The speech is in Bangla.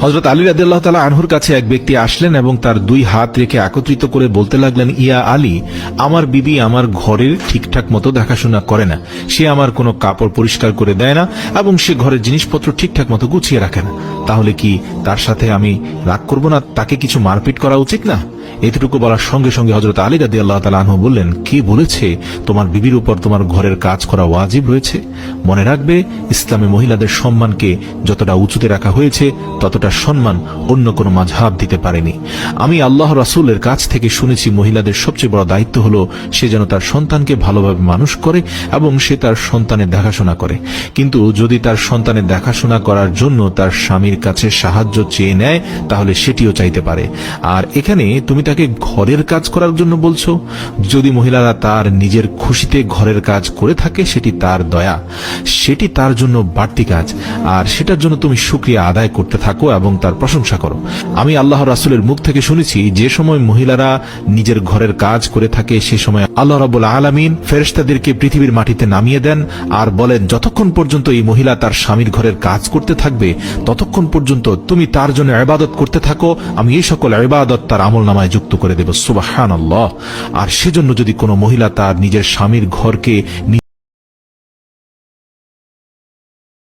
হযরত আলী রাদিয়াল্লাহু তাআলা আনহুর কাছে এক ব্যক্তি আসলেন এবং তার দুই হাত রেখে একত্রিত করে বলতে লাগলেন, ইয়া আলী, আমার বিবি আমার ঘরের ঠিকঠাক মতো দেখাশোনা করে না, সে আমার কোনো কাপড় পরিষ্কার করে দেয় না এবং সে ঘরের জিনিসপত্র ঠিকঠাক মতো গুছিয়ে রাখে না। তাহলে কি তার সাথে আমি রাগ করব না? তাকে কিছু মারপিট করা উচিত না? এতটুকু বলার সঙ্গে সঙ্গে হযরত আলী রাদিয়াল্লাহু তাআলা আনহু বললেন, কে বলেছে তোমার বিবির উপর তোমার ঘরের কাজ করা ওয়াজিব রয়েছে? মনে রাখবে, ইসলামে মহিলাদের সম্মানকে যতটা উঁচুতে রাখা হয়েছে ততটা সম্মান অন্য কোনো মাযহাব দিতে পারেনি। আমি আল্লাহ রাসূলের কাছ থেকে শুনেছি, মহিলাদের সবচেয়ে বড় দায়িত্ব হলো সে যেন তার সন্তানকে ভালোভাবে মানুষ করে এবং সে তার সন্তানের দেখাশোনা করে। কিন্তু যদি তার সন্তানের দেখাশোনা করার জন্য তার স্বামীর কাছে সাহায্য চেয়ে নেয়, তাহলে সেটিও চাইতে পারে। আর এখানে তুমি তাকে ঘরের কাজ করার জন্য বলছো। যদি মহিলারা তার নিজের খুশিতে ঘরের কাজ করে থাকে, সেটি তার দয়া, সেটি তার জন্য বাড়তি কাজ, আর সেটার জন্য তুমি শুকরিয়া আদায় করতে থাকো এবং তার প্রশংসা করো। আমি আল্লাহর রাসূলের মুখ থেকে শুনেছি, যে সময় মহিলারা নিজের ঘরের কাজ করে থাকে সে সময় আল্লাহ রাব্বুল আলামিন ফেরেশতাদেরকে পৃথিবীর মাটিতে নামিয়ে দেন আর বলেন, যতক্ষণ পর্যন্ত এই মহিলা তার স্বামীর ঘরের কাজ করতে থাকবে ততক্ষণ পর্যন্ত তুমি তার জন্য ইবাদত করতে থাকো, আমি এই সকল ইবাদত তার আমলনামায় যুক্ত করে দেব। সুবহানাল্লাহ। আর সেজন্য যদি কোনো মহিলা তার নিজের স্বামীর ঘরকে